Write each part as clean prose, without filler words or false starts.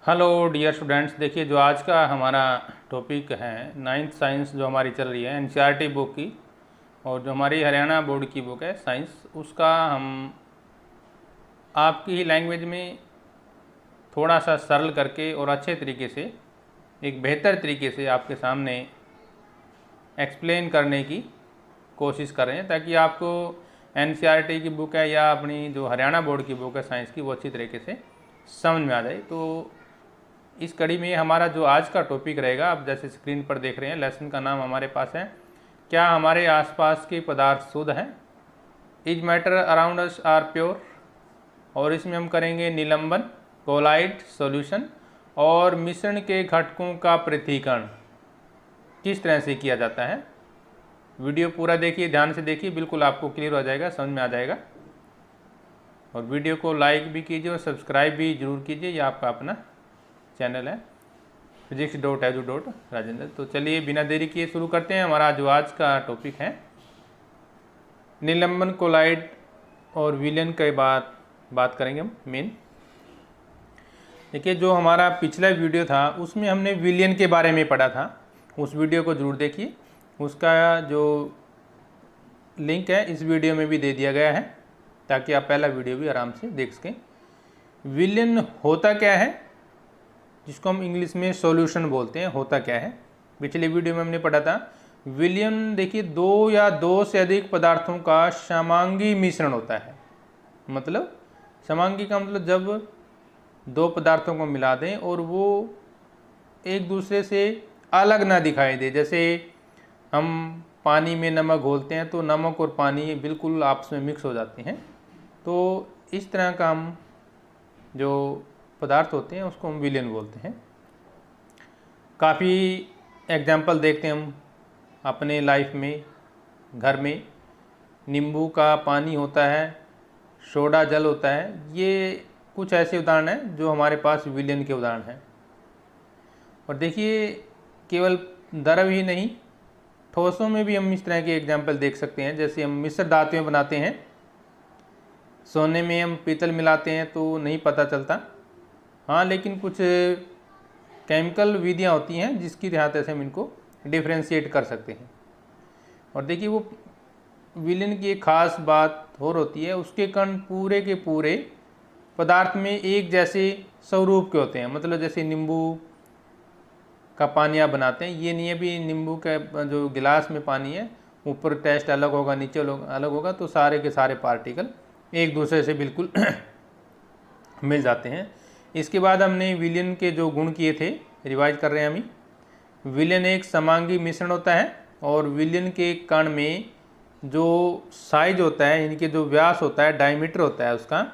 Hello dear students, देखिए जो आज का हमारा टॉपिक है नाइन्थ साइंस जो हमारी चल रही है एनसीईआरटी बुक की, और जो हमारी हरियाणा बोर्ड की बुक है साइंस, उसका हम आपकी ही लैंग्वेज में थोड़ा सा सरल करके और अच्छे तरीके से, एक बेहतर तरीके से आपके सामने एक्सप्लेन करने की कोशिश कर रहे हैं, ताकि आपको एनसीईआरटी की बुक है या अपनी जो हरियाणा बोर्ड की बुक है साइंस की, वो अच्छी तरीके से समझ में आ जाए। तो इस कड़ी में हमारा जो आज का टॉपिक रहेगा, आप जैसे स्क्रीन पर देख रहे हैं, लेसन का नाम हमारे पास है, क्या हमारे आसपास के पदार्थ शुद्ध हैं, is matter around us are pure. और इसमें हम करेंगे निलंबन, कोलाइड सॉल्यूशन और मिश्रण के घटकों का पृथक्करण किस तरह से किया जाता है। वीडियो पूरा देखिए, ध्यान से देखिए, बिल्कुल आपको क्लियर हो जाएगा, समझ में आ जाएगा। और वीडियो को लाइक भी कीजिए और सब्सक्राइब भी जरूर कीजिए, ये आपका अपना चैनल है physics.edu.rajendra। तो चलिए बिना देरी किए शुरू करते हैं। हमारा जो आज का टॉपिक है निलंबन, कोलाइड और विलयन के बात करेंगे हम मेन। देखिए जो हमारा पिछला वीडियो था उसमें हमने विलयन के बारे में पढ़ा था, उस वीडियो को जरूर देखिए। उसका जो लिंक है इस वीडियो में भी दे दिया गया है, ताकि आप पहला वीडियो भी आराम से देख सकें। विलयन होता क्या है, जिसको हम इंग्लिश में सॉल्यूशन बोलते हैं, होता क्या है। पिछले वीडियो में हमने पढ़ा था विलयन, देखिए दो या दो से अधिक पदार्थों का समांगी मिश्रण होता है। मतलब समांगी का मतलब जब दो पदार्थों को मिला दें और वो एक दूसरे से अलग ना दिखाई दे। जैसे हम पानी में नमक घोलते हैं तो नमक और पानी बिल्कुल आपस में मिक्स हो जाते हैं, तो इस तरह का हम जो पदार्थ होते हैं उसको हम विलयन बोलते हैं। काफ़ी एग्जाम्पल देखते हैं हम अपने लाइफ में, घर में नींबू का पानी होता है, सोडा जल होता है, ये कुछ ऐसे उदाहरण हैं जो हमारे पास विलयन के उदाहरण हैं। और देखिए केवल द्रव ही नहीं, ठोसों में भी हम इस तरह के एग्जाम्पल देख सकते हैं। जैसे हम मिश्र धातुएं बनाते हैं, सोने में हम पीतल मिलाते हैं तो नहीं पता चलता, हाँ, लेकिन कुछ केमिकल विधियाँ होती हैं जिसकी सहायता से हम इनको डिफ्रेंशिएट कर सकते हैं। और देखिए वो विलयन की एक खास बात और होती है, उसके कण पूरे के पूरे पदार्थ में एक जैसे स्वरूप के होते हैं। मतलब जैसे नींबू का पानी आप बनाते हैं, ये नहीं है भी नींबू का जो गिलास में पानी है ऊपर टेस्ट अलग होगा, नीचे अलग होगा, तो सारे के सारे पार्टिकल एक दूसरे से बिल्कुल मिल जाते हैं। इसके बाद हमने विलयन के जो गुण किए थे, रिवाइज कर रहे हैं हम। विलयन एक समांगी मिश्रण होता है, और विलयन के कण में जो साइज होता है, यानी कि जो व्यास होता है, डायमीटर होता है उसका,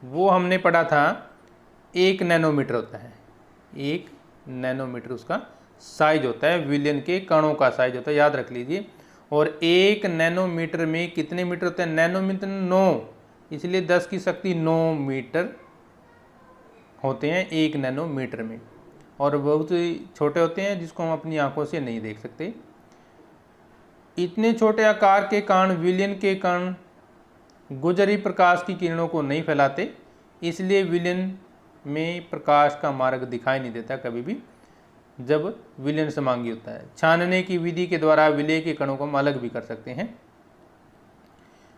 वो हमने पढ़ा था 1 नैनोमीटर होता है। 1 नैनोमीटर उसका साइज होता है, विलयन के कणों का साइज होता है, याद रख लीजिए। और 1 नैनोमीटर में कितने मीटर होते हैं? नैनोमीटर 9, इसलिए 10 की शक्ति 9 मीटर होते हैं 1 नैनोमीटर में। और बहुत ही छोटे होते हैं जिसको हम अपनी आंखों से नहीं देख सकते। इतने छोटे आकार के कारण विलयन के कण गुजरी प्रकाश की किरणों को नहीं फैलाते, इसलिए विलयन में प्रकाश का मार्ग दिखाई नहीं देता कभी भी जब विलयन समांगी होता है। छानने की विधि के द्वारा विलय के कणों को हम अलग भी कर सकते हैं,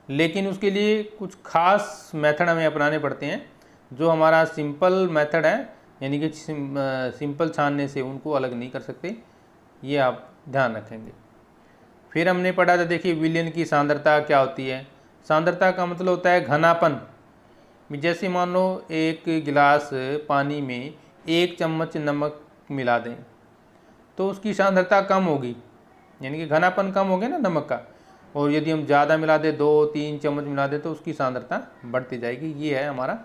लेकिन उसके लिए कुछ खास मेथड हमें अपनाने पड़ते हैं। जो हमारा सिंपल मेथड है, यानी कि सिंपल छानने से उनको अलग नहीं कर सकते, ये आप ध्यान रखेंगे। फिर हमने पढ़ा था, देखिए विलयन की सांद्रता क्या होती है। सांद्रता का मतलब होता है घनापन। जैसे मान लो एक गिलास पानी में 1 चम्मच नमक मिला दें तो उसकी सांद्रता कम होगी, यानी कि घनापन कम हो गया ना नमक का। और यदि हम ज़्यादा मिला दें, 2-3 चम्मच मिला दें, तो उसकी सांद्रता बढ़ती जाएगी। ये है हमारा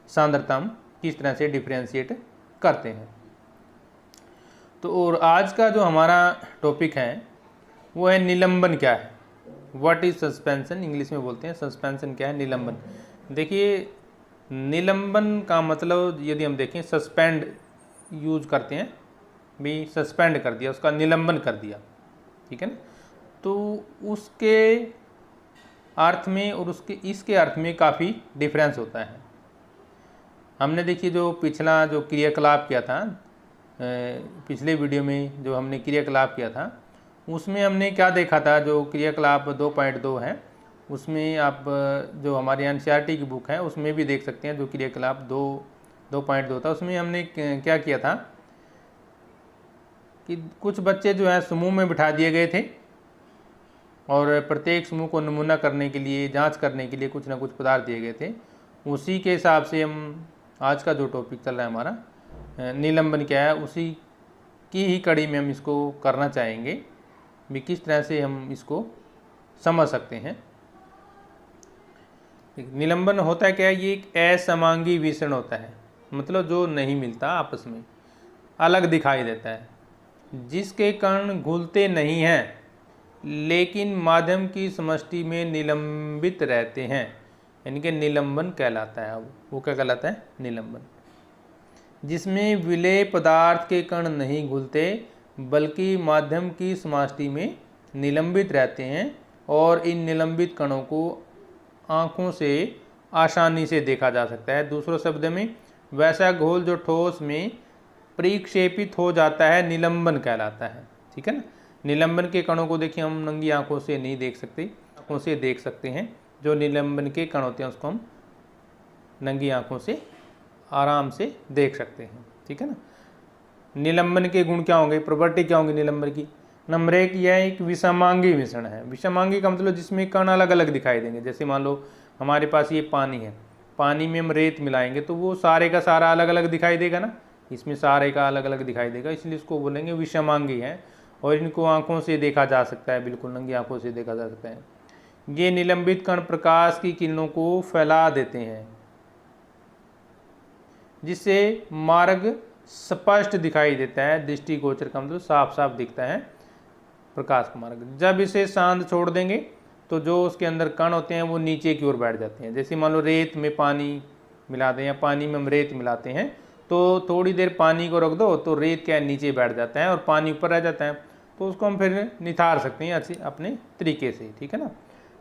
सांद्रता, हम किस तरह से डिफ्रेंशिएट करते हैं। तो और आज का जो हमारा टॉपिक है वो है निलंबन क्या है। व्हाट इज सस्पेंशन, इंग्लिश में बोलते हैं सस्पेंशन क्या है, निलंबन। देखिए निलंबन का मतलब यदि हम देखें, सस्पेंड यूज करते हैं, भी सस्पेंड कर दिया, उसका निलंबन कर दिया, ठीक है ना। तो उसके अर्थ में और उसके इसके अर्थ में काफ़ी डिफरेंस होता है। हमने देखिए जो पिछला जो क्रियाकलाप किया था, पिछले वीडियो में जो हमने क्रियाकलाप किया था उसमें हमने क्या देखा था, जो क्रियाकलाप 2.2 है उसमें आप जो हमारे एनसीईआरटी की बुक है उसमें भी देख सकते हैं। जो क्रियाकलाप 2.2 था उसमें हमने क्या किया था कि कुछ बच्चे जो है समूह में बिठा दिए गए थे और प्रत्येक समूह को नमूना करने के लिए, जांच करने के लिए कुछ ना कुछ पदार्थ दिए गए थे। उसी के हिसाब से हम आज का जो टॉपिक चल रहा है हमारा निलंबन क्या है, उसी की ही कड़ी में हम इसको करना चाहेंगे भी किस तरह से हम इसको समझ सकते हैं। निलंबन होता क्या है, ये एक असमांगी विषण होता है, मतलब जो नहीं मिलता, आपस में अलग दिखाई देता है, जिसके कण घुलते नहीं हैं लेकिन माध्यम की समष्टि में निलंबित रहते हैं, यानी कि निलंबन कहलाता है। वो क्या कहलाता है? निलंबन। जिसमें विलेय पदार्थ के कण नहीं घुलते बल्कि माध्यम की समष्टि में निलंबित रहते हैं और इन निलंबित कणों को आँखों से आसानी से देखा जा सकता है। दूसरे शब्द में वैसा घोल जो ठोस में परिक्षेपित हो जाता है निलंबन कहलाता है। ठीक है ना। निलंबन के कणों को देखिए हम नंगी आंखों से नहीं देख सकते, आंखों से देख सकते हैं। जो निलंबन के कण होते हैं उसको हम नंगी आंखों से आराम से देख सकते हैं। ठीक है ना। निलंबन के गुण क्या होंगे, प्रॉपर्टी क्या होंगी निलंबन की? नंबर 1, यह एक विषमांगी मिश्रण है। विषमांगी का मतलब जिसमें कण अलग अलग दिखाई देंगे। जैसे मान लो हमारे पास ये पानी है, पानी में हम रेत मिलाएंगे तो वो सारे का सारा अलग अलग दिखाई देगा ना, इसमें सारे का अलग अलग दिखाई देगा, इसलिए इसको बोलेंगे विषमांगी है। और इनको आंखों से देखा जा सकता है, बिल्कुल नंगी आंखों से देखा जा सकता है। ये निलंबित कण प्रकाश की किरणों को फैला देते हैं जिससे मार्ग स्पष्ट दिखाई देता है। दृष्टिगोचर का मतलब साफ साफ दिखता है प्रकाश का मार्ग। जब इसे शांत छोड़ देंगे तो जो उसके अंदर कण होते हैं वो नीचे की ओर बैठ जाते हैं। जैसे मान लो रेत में पानी मिला दें या पानी में हम रेत मिलाते हैं तो थोड़ी देर पानी को रख दो तो रेत क्या नीचे बैठ जाता है और पानी ऊपर रह जाता है, तो उसको हम फिर निथार सकते हैं अच्छे अपने तरीके से। ठीक है ना।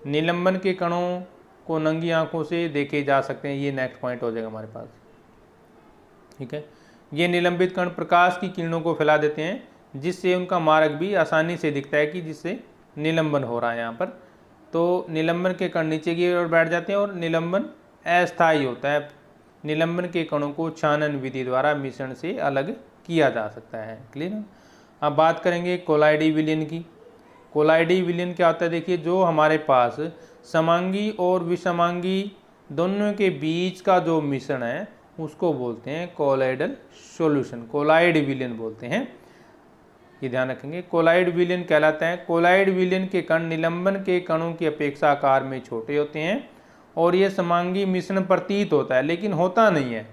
निलंबन के कणों को नंगी आंखों से देखे जा सकते हैं, ये नेक्स्ट पॉइंट हो जाएगा हमारे पास। ठीक है। ये निलंबित कण प्रकाश की किरणों को फैला देते हैं जिससे उनका मार्ग भी आसानी से दिखता है कि जिससे निलंबन हो रहा है यहाँ पर। तो निलंबन के कण नीचे की ओर बैठ जाते हैं और निलंबन अस्थायी होता है। निलंबन के कणों को छानन विधि द्वारा मिश्रण से अलग किया जा सकता है। क्लियर है। अब बात करेंगे कोलाइडी विलयन की। कोलाइडी विलयन क्या होता है, देखिए जो हमारे पास समांगी और विषमांगी दोनों के बीच का जो मिश्रण है उसको बोलते हैं कोलाइडल सॉल्यूशन, कोलाइड विलयन बोलते हैं। ये ध्यान रखेंगे, कोलाइड विलयन कहलाता है। कोलाइड विलयन के कण निलंबन के कणों की अपेक्षा आकार में छोटे होते हैं और ये समांगी मिश्रण प्रतीत होता है लेकिन होता नहीं है।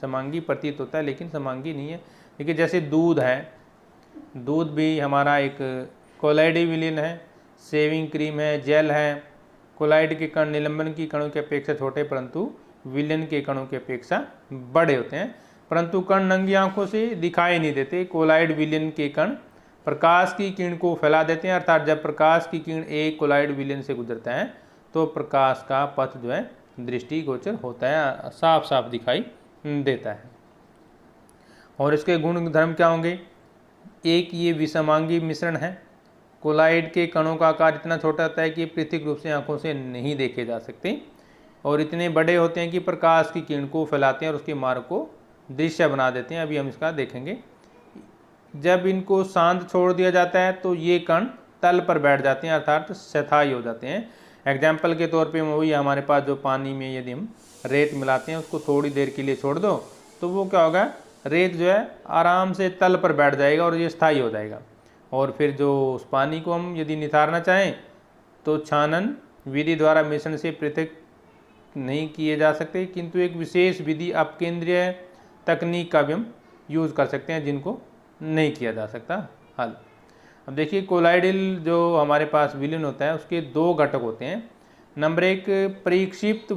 समांगी प्रतीत होता है लेकिन समांगी नहीं है। देखिए जैसे दूध है, दूध भी हमारा एक कोलाइडी विलयन है। शेविंग क्रीम है, जेल है। कोलाइड के कण निलंबन की कणों की अपेक्षा छोटे परंतु विलयन के कणों की अपेक्षा बड़े होते हैं, परंतु कण नंगी आंखों से दिखाई नहीं देते। कोलाइड विलयन के कण प्रकाश की किरण को फैला देते हैं, अर्थात जब प्रकाश की किरण एक कोलाइड विलयन से गुजरता है तो प्रकाश का पथ जो है दृष्टिगोचर होता है, साफ साफ दिखाई देता है। और इसके गुण धर्म क्या होंगे? एक, ये विषमांगी मिश्रण है। कोलाइड के कणों का आकार इतना छोटा होता है कि पृथक रूप से आंखों से नहीं देखे जा सकते और इतने बड़े होते हैं कि प्रकाश की किरण को फैलाते हैं और उसके मार्ग को दृश्य बना देते हैं। अभी हम इसका देखेंगे। जब इनको शांत छोड़ दिया जाता है तो ये कण तल पर बैठ जाते हैं, अर्थात स्थायी हो जाते हैं। एग्जाम्पल के तौर पे वही हमारे पास जो पानी में यदि हम रेत मिलाते हैं उसको थोड़ी देर के लिए छोड़ दो तो वो क्या होगा, रेत जो है आराम से तल पर बैठ जाएगा और ये स्थायी हो जाएगा। और फिर जो उस पानी को हम यदि निथारना चाहें तो छानन विधि द्वारा मिश्रण से पृथक नहीं किए जा सकते, किंतु एक विशेष विधि अपकेंद्रीय तकनीक का भी हम यूज़ कर सकते हैं जिनको नहीं किया जा सकता हल। अब देखिए कोलाइडल जो हमारे पास विलयन होता है उसके 2 घटक होते हैं। नंबर 1, परिक्षिप्त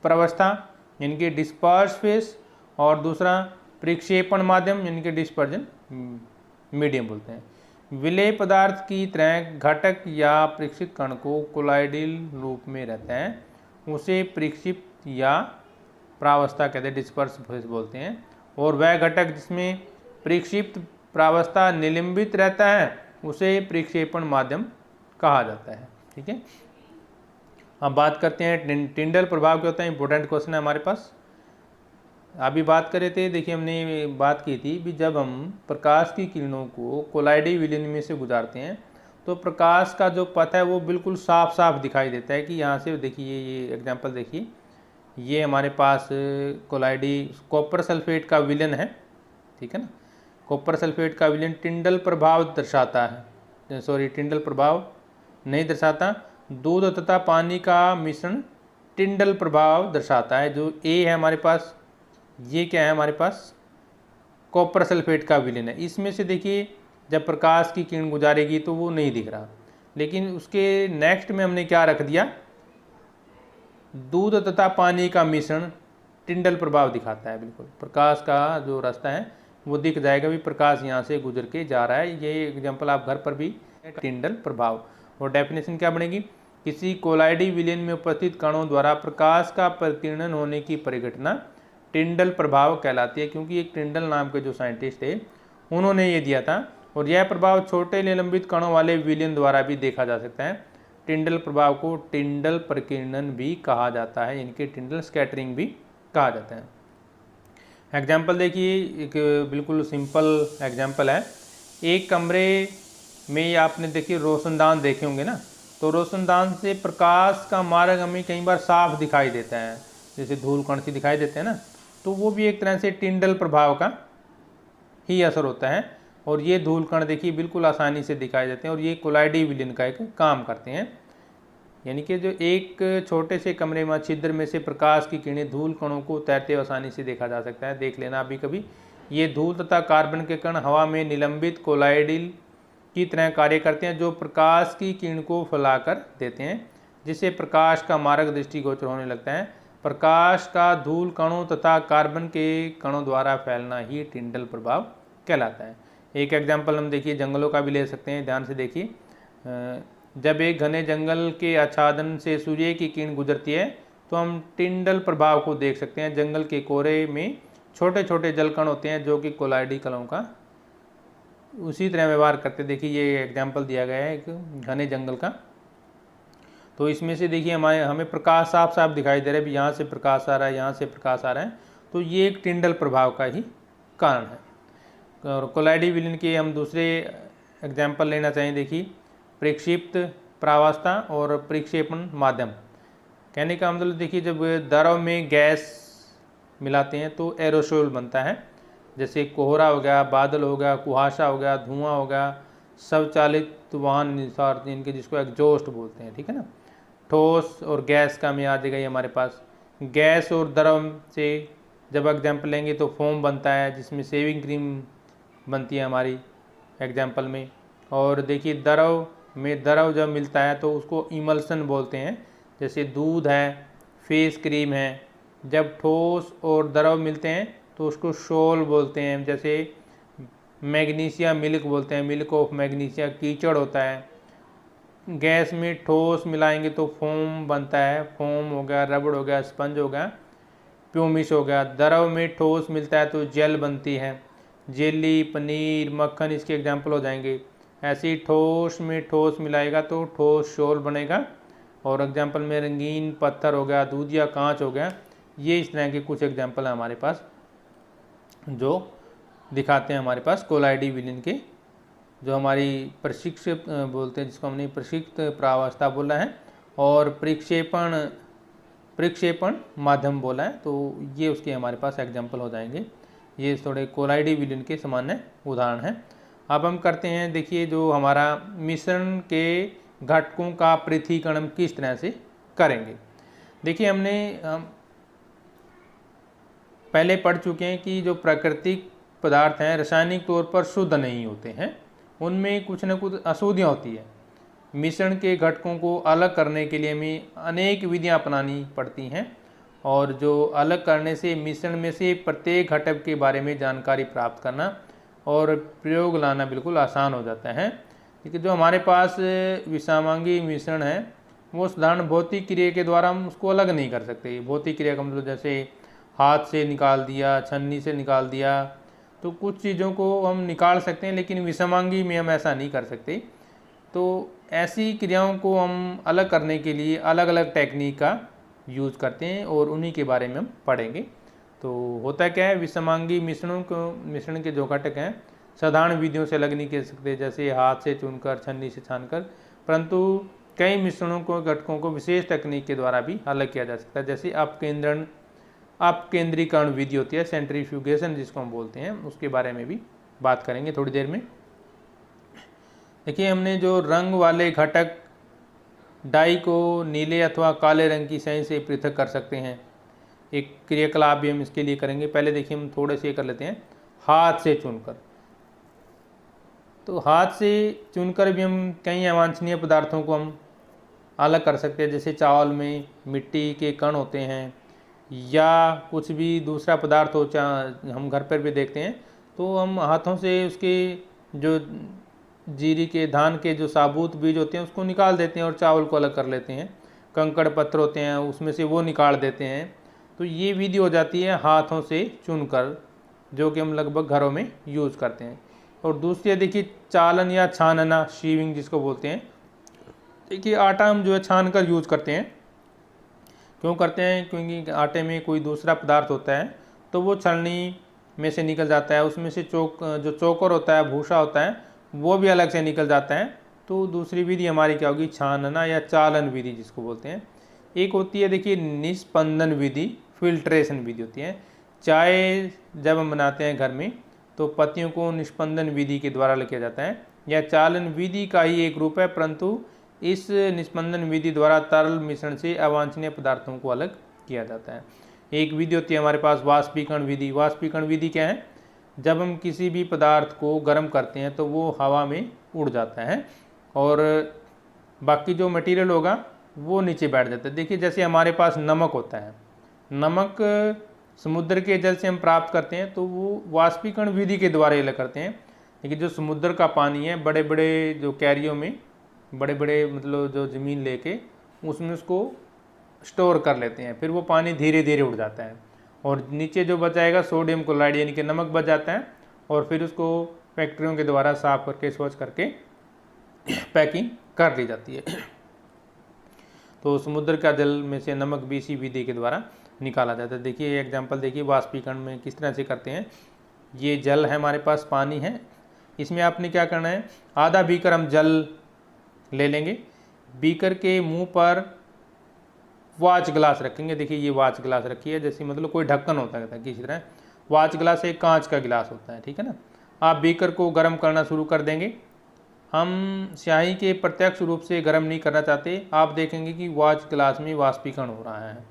प्रवस्था यानी कि डिस्पर्स फेस, और दूसरा परिक्षेपण माध्यम यानी कि डिस्पर्जन मीडियम बोलते हैं। विलेय पदार्थ की तरह घटक या परीक्षित कण को कोलाइडल रूप में रहता है, उसे परिक्षिप्त या प्रावस्था कहते हैं, डिस्पर्स फेस बोलते हैं। और वह घटक जिसमें प्रक्षिप्त प्रावस्था निलंबित रहता है उसे प्रक्षेपण माध्यम कहा जाता है। ठीक है, अब बात करते हैं टिंडल प्रभाव क्या होता है। इंपॉर्टेंट क्वेश्चन है हमारे पास। अभी बात कर रहे थे, देखिए हमने बात की थी भी जब हम प्रकाश की किरणों को कोलाइडी विलयन में से गुजारते हैं तो प्रकाश का जो पथ है वो बिल्कुल साफ साफ दिखाई देता है कि यहाँ से देखिए, ये एग्जांपल देखिए, ये हमारे पास कोलाइडी कॉपर सल्फेट का विलयन है। ठीक है ना, कॉपर सल्फेट का विलयन टिंडल प्रभाव दर्शाता है, सॉरी टिंडल प्रभाव नहीं दर्शाता। दूध तथा पानी का मिश्रण टिंडल प्रभाव दर्शाता है। जो ए है हमारे पास, ये क्या है हमारे पास, कॉपर सल्फेट का विलयन है। इसमें से देखिए जब प्रकाश की किरण गुजारेगी तो वो नहीं दिख रहा, लेकिन उसके नेक्स्ट में हमने क्या रख दिया, दूध तथा पानी का मिश्रण टिंडल प्रभाव दिखाता है। बिल्कुल प्रकाश का जो रास्ता है वो दिख जाएगा भी, प्रकाश यहाँ से गुजर के जा रहा है। ये एग्जाम्पल आप घर पर भी, टिंडल प्रभाव। और डेफिनेशन क्या बनेगी, किसी कोलाइडी विलयन में उपस्थित कणों द्वारा प्रकाश का प्रकीर्णन होने की परिघटना टिंडल प्रभाव कहलाती है। क्योंकि एक टिंडल नाम के जो साइंटिस्ट थे उन्होंने ये दिया था। और यह प्रभाव छोटे निलंबित कणों वाले विलयन द्वारा भी देखा जा सकता है। टिंडल प्रभाव को टिंडल प्रकीर्णन भी कहा जाता है, यानी कि टिंडल स्कैटरिंग भी कहा जाता है। एग्जाम्पल देखिए, एक बिल्कुल सिंपल एग्जाम्पल है। एक कमरे में आपने देखिए रोशनदान देखे होंगे ना, तो रोशनदान से प्रकाश का मार्ग हमें कई बार साफ दिखाई देता है, जैसे धूल कण सी दिखाई देते हैं ना, तो वो भी एक तरह से टिंडल प्रभाव का ही असर होता है। और ये धूल कण देखिए बिल्कुल आसानी से दिखाई देते हैं और ये कोलाइडी विलयन का एक काम करते हैं। यानी कि जो एक छोटे से कमरे में छिद्र में से प्रकाश की किरणें धूल कणों को तैरते हुए आसानी से देखा जा सकता है। देख लेना अभी कभी। ये धूल तथा कार्बन के कण हवा में निलंबित कोलाइडिल की तरह कार्य करते हैं, जो प्रकाश की किरण को फैलाकर देते हैं, जिससे प्रकाश का मार्ग दृष्टिगोचर होने लगता है। प्रकाश का धूल कणों तथा कार्बन के कणों द्वारा फैलना ही टिंडल प्रभाव कहलाता है। एक एग्जाम्पल हम देखिए जंगलों का भी ले सकते हैं, ध्यान से देखिए। जब एक घने जंगल के आच्छादन से सूर्य की किरण गुजरती है तो हम टिंडल प्रभाव को देख सकते हैं। जंगल के कोरे में छोटे छोटे जलकण होते हैं जो कि कोलाइडी कणों का उसी तरह व्यवहार करते। देखिए ये एग्जाम्पल दिया गया है एक घने जंगल का, तो इसमें से देखिए हमें प्रकाश साफ साफ दिखाई दे रहा है भी, यहाँ से प्रकाश आ रहा है, यहाँ से प्रकाश आ रहा है, तो ये एक टिंडल प्रभाव का ही कारण है। और कोलाइडी विलयन के हम दूसरे एग्जाम्पल लेना चाहिए। देखिए प्रक्षिप्त प्रावस्था और प्रक्षेपण माध्यम। कहने का मतलब देखिए जब द्रव में गैस मिलाते हैं तो एरोसोल बनता है, जैसे कोहरा हो गया, बादल हो गया, कुहासा हो गया, धुआं हो गया, स्वचालित वाहन निसार इनके जिसको एग्जॉस्ट बोलते हैं। ठीक है ना, ठोस और गैस का में आ जाएगा ये हमारे पास। गैस और द्रव से जब एग्जाम्पल लेंगे तो फोम बनता है, जिसमें शेविंग क्रीम बनती है हमारी एग्जाम्पल में। और देखिए द्रव में द्रव जब मिलता है तो उसको इमल्सन बोलते हैं, जैसे दूध है, फेस क्रीम है। जब ठोस और द्रव मिलते हैं तो उसको शोल बोलते हैं, जैसे मैग्नीशिया मिल्क बोलते हैं, मिल्क ऑफ मैग्नीशिया कीचड़ होता है। गैस में ठोस मिलाएंगे तो फोम बनता है, फोम हो गया, रबड़ हो गया, स्पंज हो गया, प्यूमिस हो गया। द्रव में ठोस मिलता है तो जेल बनती है, जेली, पनीर, मक्खन इसके एग्जाम्पल हो जाएंगे। ऐसे ही ठोस में ठोस मिलाएगा तो ठोस शोल बनेगा। और एग्जाम्पल में रंगीन पत्थर हो गया, दूध या कांच हो गया। ये इस तरह के कुछ एग्जाम्पल हैं हमारे पास जो दिखाते हैं हमारे पास कोलाइडी विलयन के, जो हमारी प्रशिक्षित बोलते हैं, जिसको हमने प्रशिक्षित प्रावस्था बोला है और प्रक्षेपण माध्यम बोला है। तो ये उसके हमारे पास एग्जाम्पल हो जाएंगे। ये थोड़े कोलाइडी विलयन के सामान्य उदाहरण हैं। अब हम करते हैं, देखिए जो हमारा मिश्रण के घटकों का पृथक्करण किस तरह से करेंगे। देखिए हम पहले पढ़ चुके हैं कि जो प्राकृतिक पदार्थ हैं रासायनिक तौर पर शुद्ध नहीं होते हैं, उनमें कुछ न कुछ अशुद्धियाँ होती है। मिश्रण के घटकों को अलग करने के लिए हमें अनेक विधियाँ अपनानी पड़ती हैं, और जो अलग करने से मिश्रण में से प्रत्येक घटक के बारे में जानकारी प्राप्त करना और प्रयोग लाना बिल्कुल आसान हो जाता है। क्योंकि जो हमारे पास विषामांगी मिश्रण है वो साधारण भौतिक क्रिया के द्वारा हम उसको अलग नहीं कर सकते। भौतिक क्रिया का मतलब जैसे हाथ से निकाल दिया, छन्नी से निकाल दिया, तो कुछ चीज़ों को हम निकाल सकते हैं, लेकिन विषमांगी में हम ऐसा नहीं कर सकते। तो ऐसी क्रियाओं को हम अलग करने के लिए अलग अलग टेक्निक का यूज़ करते हैं और उन्हीं के बारे में हम पढ़ेंगे। तो होता क्या है, विषमांगी मिश्रण के जो घटक हैं साधारण विधियों से अलग नहीं कर सकते, जैसे हाथ से चुनकर, छन्नी से छानकर, परंतु कई मिश्रणों को, घटकों को विशेष तकनीक के द्वारा भी अलग किया जा सकता है। जैसे अपकेंद्रीकरण विधि होती है, सेंट्रीफ्यूगेशन जिसको हम बोलते हैं, उसके बारे में भी बात करेंगे थोड़ी देर में। देखिए, हमने जो रंग वाले घटक डाई को नीले अथवा काले रंग की स्याही से पृथक कर सकते हैं, एक क्रियाकलाप भी हम इसके लिए करेंगे। पहले देखिए हम थोड़े से कर लेते हैं हाथ से चुनकर। तो हाथ से चुनकर भी हम कई अवांछनीय पदार्थों को हम अलग कर सकते हैं, जैसे चावल में मिट्टी के कण होते हैं या कुछ भी दूसरा पदार्थ हो, हम घर पर भी देखते हैं, तो हम हाथों से उसके जो जीरी के, धान के जो साबुत बीज होते हैं उसको निकाल देते हैं और चावल को अलग कर लेते हैं। कंकड़ पत्थर होते हैं उसमें से वो निकाल देते हैं। तो ये विधि हो जाती है हाथों से चुनकर, जो कि हम लगभग घरों में यूज़ करते हैं। और दूसरी देखिए चालन या छानना, शीविंग जिसको बोलते हैं। देखिए आटा हम जो है छान कर यूज़ करते हैं। क्यों करते हैं? क्योंकि आटे में कोई दूसरा पदार्थ होता है तो वो छलनी में से निकल जाता है, उसमें से जो चोकर होता है, भूसा होता है, वो भी अलग से निकल जाता है। तो दूसरी विधि हमारी क्या होगी? छानना या चालन विधि जिसको बोलते हैं। एक होती है देखिए निस्पंदन विधि, फिल्ट्रेशन विधि होती है। चाय जब हम बनाते हैं घर में तो पत्तियों को निस्पंदन विधि के द्वारा किया जाता है, या चालन विधि का ही एक रूप है, परंतु इस निस्पंदन विधि द्वारा तरल मिश्रण से अवांछनीय पदार्थों को अलग किया जाता है। एक विधि होती है हमारे पास वाष्पीकरण विधि। वाष्पीकरण विधि क्या है? जब हम किसी भी पदार्थ को गर्म करते हैं तो वो हवा में उड़ जाता है और बाकी जो मटेरियल होगा वो नीचे बैठ जाता है। देखिए जैसे हमारे पास नमक होता है, नमक समुद्र के जल से हम प्राप्त करते हैं तो वो वाष्पीकरण विधि के द्वारा अलग करते हैं। लेकिन जो समुद्र का पानी है, बड़े बड़े जो कैरियों में, बड़े बड़े मतलब जो ज़मीन लेके उसमें उसको स्टोर कर लेते हैं, फिर वो पानी धीरे धीरे उड़ जाता है और नीचे जो बचाएगा सोडियम क्लोराइड यानी कि नमक बच जाता है, और फिर उसको फैक्ट्रियों के द्वारा साफ करके, स्वच्छ करके पैकिंग कर दी जाती है। तो समुद्र का जल में से नमक भी इसी विधि के द्वारा निकाला जाता है। देखिए एग्जाम्पल देखिए वाष्पीकरण में किस तरह से करते हैं। ये जल है, हमारे पास पानी है, इसमें आपने क्या करना है, आधा बीकर हम जल ले लेंगे, बीकर के मुंह पर वाच ग्लास रखेंगे। देखिए ये वाच ग्लास रखी है, जैसे मतलब कोई ढक्कन होता है किसी तरह। वाच ग्लास एक कांच का गिलास होता है, ठीक है ना। आप बीकर को गर्म करना शुरू कर देंगे। हम स्याही के प्रत्यक्ष रूप से गर्म नहीं करना चाहते। आप देखेंगे कि वाच ग्लास में वाष्पीकरण हो रहा है।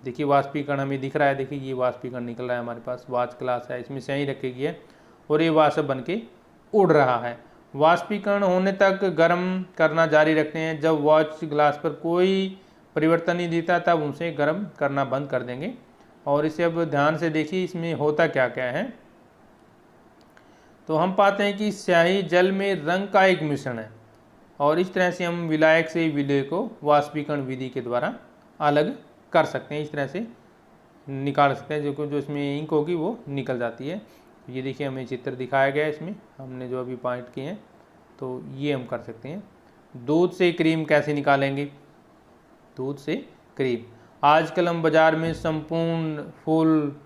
देखिए वाष्पीकरण हमें दिख रहा है, देखिए ये वाष्पीकरण निकल रहा है, हमारे पास वाच ग्लास है, इसमें स्याही रखी गई है और ये वाष्प बन के उड़ रहा है। वाष्पीकरण होने तक गर्म करना जारी रखते हैं। जब वाच ग्लास पर कोई परिवर्तन नहीं दिखता तब उसे गर्म करना बंद कर देंगे। और इसे अब ध्यान से देखिए इसमें होता क्या क्या है। तो हम पाते हैं कि स्याही जल में रंग का एक मिश्रण है और इस तरह से हम विलायक से विलय को वाष्पीकरण विधि के द्वारा अलग कर सकते हैं, इस तरह से निकाल सकते हैं। जो इसमें इंक होगी वो निकल जाती है। ये देखिए हमें चित्र दिखाया गया है, इसमें हमने जो अभी पॉइंट किए हैं तो ये हम कर सकते हैं। दूध से क्रीम कैसे निकालेंगे? दूध से क्रीम, आजकल हम बाज़ार में संपूर्ण, full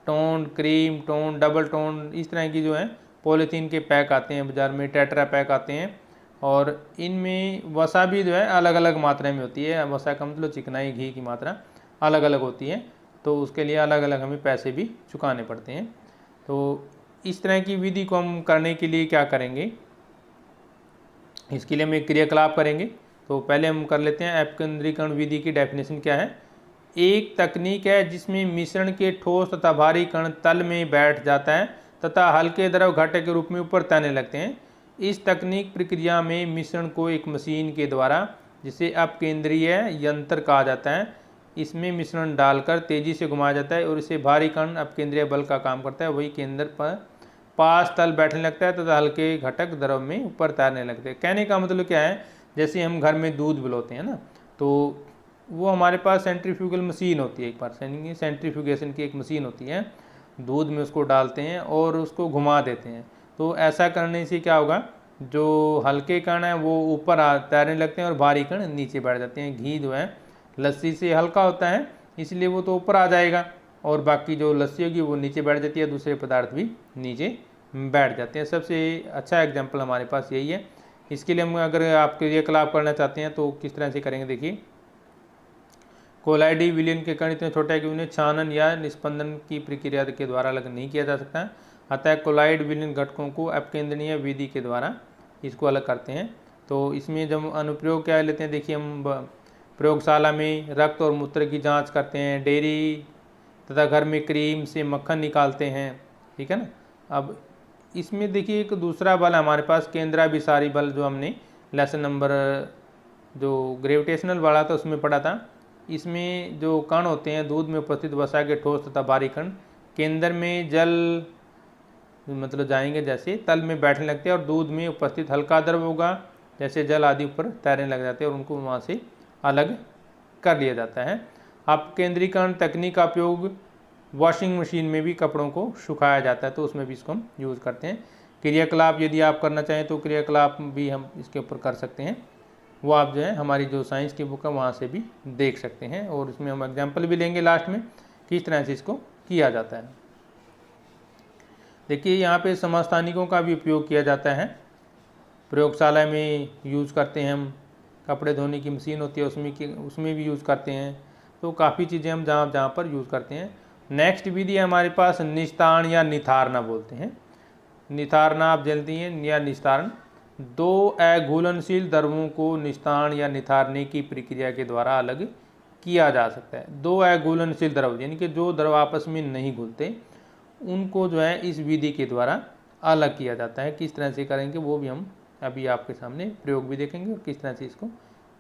tone, cream tone, double tone, इस तरह की जो है पॉलीथीन के पैक आते हैं बाज़ार में, टेट्रा पैक आते हैं और इनमें वसा भी जो है अलग अलग मात्रा में होती है। वसा का मतलब चिकनाई, घी की मात्रा अलग अलग होती है, तो उसके लिए अलग अलग हमें पैसे भी चुकाने पड़ते हैं। तो इस तरह की विधि को हम करने के लिए क्या करेंगे, इसके लिए हम एक क्रियाकलाप करेंगे। तो पहले हम कर लेते हैं अपकेंद्रीकरण विधि की डेफिनेशन क्या है। एक तकनीक है जिसमें मिश्रण के ठोस तथा भारी कण तल में बैठ जाता है तथा हल्के द्रव घटक के रूप में ऊपर तैरने लगते हैं। इस तकनीक प्रक्रिया में मिश्रण को एक मशीन के द्वारा, जिसे अपकेंद्रीय यंत्र कहा जाता है, इसमें मिश्रण डालकर तेजी से घुमाया जाता है और इसे भारी कण अपकेंद्रीय बल का काम करता है। वही केंद्र पर पास तल बैठने लगता है तथा हल्के घटक द्रव में ऊपर तैरने लगते हैं। कहने का मतलब क्या है, जैसे हम घर में दूध बिलोते हैं ना, तो वो हमारे पास सेंट्रीफ्यूगल मशीन होती है, एक बार सेंट्रीफ्यूगेशन की एक मशीन होती है, दूध में उसको डालते हैं और उसको घुमा देते हैं। तो ऐसा करने से क्या होगा, जो हल्के कण हैं वो ऊपर तैरने लगते हैं और भारी कण नीचे बैठ जाते हैं। घी जो है लस्सी से हल्का होता है, इसलिए वो तो ऊपर आ जाएगा और बाकी जो लस्सी होगी वो नीचे बैठ जाती है, दूसरे पदार्थ भी नीचे बैठ जाते हैं। सबसे अच्छा एग्जाम्पल हमारे पास यही है। इसके लिए हम अगर आप क्रियाकलाप करना चाहते हैं तो किस तरह से करेंगे, देखिए। कोलाइडी विलयन के कण इतने छोटे हैं कि उन्हें छानन या निस्पंदन की प्रक्रिया के द्वारा अलग नहीं किया जा सकता है, अतः कोलाइड विलयन घटकों को अपकेंद्रीय विधि के द्वारा इसको अलग करते हैं। तो इसमें जब अनुप्रयोग क्या लेते हैं, देखिए हम प्रयोगशाला में रक्त और मूत्र की जांच करते हैं, डेयरी तथा घर में क्रीम से मक्खन निकालते हैं, ठीक है ना। अब इसमें देखिए एक दूसरा बल हमारे पास केंद्राभिसारी बल, जो हमने लेसन नंबर जो ग्रेविटेशनल वाला था उसमें पढ़ा था। इसमें जो कण होते हैं दूध में उपस्थित वसा के ठोस तथा बारीक कण केंद्र में जल मतलब जाएंगे, जैसे तल में बैठने लगते हैं और दूध में उपस्थित हल्का द्रव होगा जैसे जल आदि ऊपर तैरने लग जाते हैं और उनको वहाँ से अलग कर लिया जाता है। अब केंद्रीकरण तकनीक का उपयोग वॉशिंग मशीन में भी कपड़ों को सुखाया जाता है, तो उसमें भी इसको हम यूज़ करते हैं। क्रियाकलाप यदि आप करना चाहें तो क्रियाकलाप भी हम इसके ऊपर कर सकते हैं, वो आप जो है हमारी जो साइंस की बुक है वहाँ से भी देख सकते हैं और इसमें हम एग्जाम्पल भी लेंगे लास्ट में किस तरह से इसको किया जाता है। देखिए यहाँ पे समस्थानिकों का भी उपयोग किया जाता है, प्रयोगशाला में यूज़ करते हैं हम, कपड़े धोने की मशीन होती है उसमें भी यूज़ करते हैं। तो काफ़ी चीज़ें हम जहाँ पर यूज़ करते हैं। नेक्स्ट विधि है हमारे पास निस्तारण या निथारना बोलते हैं। निथारना आप जानती हैं या निस्तारण, दो अघुलनशील द्रवों को निस्तारण या निथारने की प्रक्रिया के द्वारा अलग किया जा सकता है। दो अघुलनशील द्रव यानी कि जो द्रव आपस में नहीं घुलते उनको जो है इस विधि के द्वारा अलग किया जाता है। किस तरह से करेंगे वो भी हम अभी आपके सामने प्रयोग भी देखेंगे और किस तरह से इसको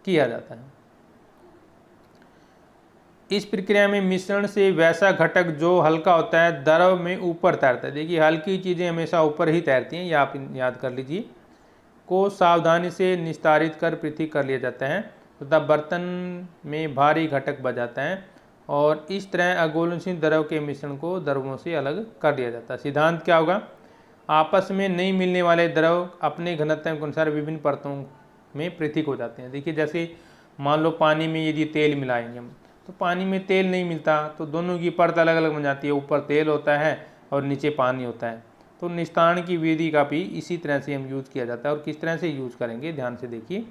किया जाता है। इस प्रक्रिया में मिश्रण से वैसा घटक जो हल्का होता है द्रव में ऊपर तैरता है, देखिए हल्की चीज़ें हमेशा ऊपर ही तैरती हैं, ये आप याद कर लीजिए, को सावधानी से निस्तारित कर पृथक कर लिया जाता है तथा बर्तन में भारी घटक बच जाता है और इस तरह अघुलनशील द्रव के मिश्रण को द्रवों से अलग कर दिया जाता है। सिद्धांत क्या होगा, आपस में नहीं मिलने वाले द्रव अपने घनत्व के अनुसार विभिन्न परतों में पृथक हो जाते हैं। देखिए जैसे मान लो पानी में यदि तेल मिलाएंगे हम, तो पानी में तेल नहीं मिलता तो दोनों की परत अलग अलग बन जाती है, ऊपर तेल होता है और नीचे पानी होता है। तो निस्तारण की विधि का भी इसी तरह से हम यूज़ किया जाता है और किस तरह से यूज़ करेंगे ध्यान से देखिए।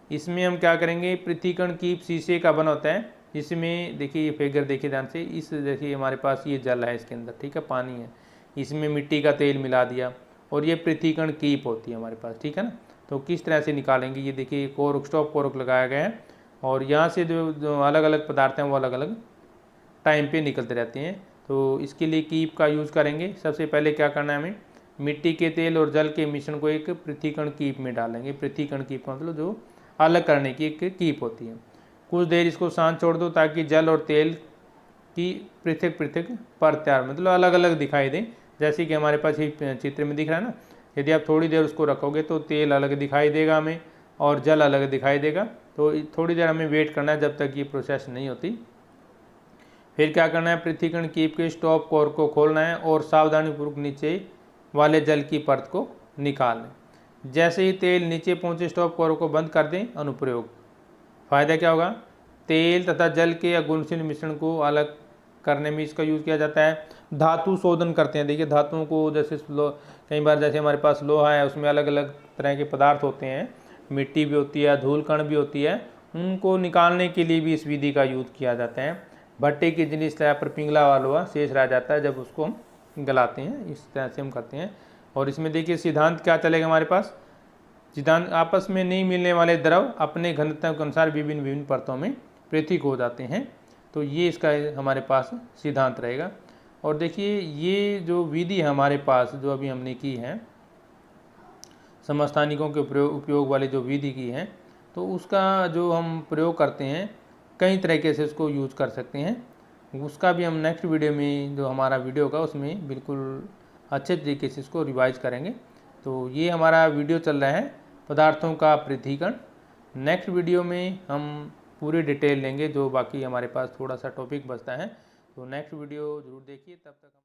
इसमें हम क्या करेंगे, पृथक्करण की शीशे का बना होता है, जिसमें देखिए ये फिगर देखिए ध्यान से, इस देखिए हमारे पास ये जल है इसके अंदर, ठीक है, पानी है, इसमें मिट्टी का तेल मिला दिया और ये पृथक्करण कीप होती है हमारे पास, ठीक है ना। तो किस तरह से निकालेंगे, ये देखिए कोरक स्टॉप कोरक लगाया गया है और यहाँ से जो अलग अलग पदार्थ हैं वो अलग अलग टाइम पे निकलते रहते हैं। तो इसके लिए कीप का यूज़ करेंगे। सबसे पहले क्या करना है, हमें मिट्टी के तेल और जल के मिश्रण को एक पृथक्करण कीप में डालेंगे। पृथक्करण कीप मतलब जो अलग करने की एक कीप होती है। कुछ देर इसको शांत छोड़ दो ताकि जल और तेल की पृथक पृथक परत तैयार मतलब अलग अलग दिखाई दें, जैसे कि हमारे पास ये चित्र में दिख रहा है ना। यदि आप थोड़ी देर उसको रखोगे तो तेल अलग दिखाई देगा हमें और जल अलग दिखाई देगा। तो थोड़ी देर हमें वेट करना है जब तक ये प्रोसेस नहीं होती। फिर क्या करना है, पृथक्करण कीप के स्टॉप कोर को खोलना है और सावधानीपूर्वक नीचे वाले जल की परत को निकालना। जैसे ही तेल नीचे पहुंचे स्टॉप कोर को बंद कर दें। अनुप्रयोग, फ़ायदा क्या होगा, तेल तथा जल के अघुलनशील मिश्रण को अलग करने में इसका यूज़ किया जाता है। धातु शोधन करते हैं, देखिए धातुओं को जैसे कई बार जैसे हमारे पास लोहा है उसमें अलग अलग तरह के पदार्थ होते हैं, मिट्टी भी होती है, धूल कण भी होती है, उनको निकालने के लिए भी इस विधि का यूज़ किया जाता है। भट्टे की जिनिस स्लैब पर पिघला हुआ लोहा शेष रह जाता है जब उसको हम गलाते हैं, इस तरह से हम करते हैं। और इसमें देखिए सिद्धांत क्या चलेगा हमारे पास, सिद्धांत आपस में नहीं मिलने वाले द्रव अपने घनत्व के अनुसार विभिन्न विभिन्न परतों में पृथक हो जाते हैं। तो ये इसका हमारे पास सिद्धांत रहेगा। और देखिए ये जो विधि हमारे पास जो अभी हमने की है, समस्थानिकों के उपयोग वाली जो विधि की है, तो उसका जो हम प्रयोग करते हैं कई तरीके से उसको यूज़ कर सकते हैं। उसका भी हम नेक्स्ट वीडियो में जो हमारा वीडियो होगा उसमें बिल्कुल अच्छे तरीके से इसको रिवाइज करेंगे। तो ये हमारा वीडियो चल रहा है पदार्थों का पृथक्करण। नेक्स्ट वीडियो में हम पूरी डिटेल लेंगे, जो बाकी हमारे पास थोड़ा सा टॉपिक बचता है। तो नेक्स्ट वीडियो ज़रूर देखिए, तब तक हम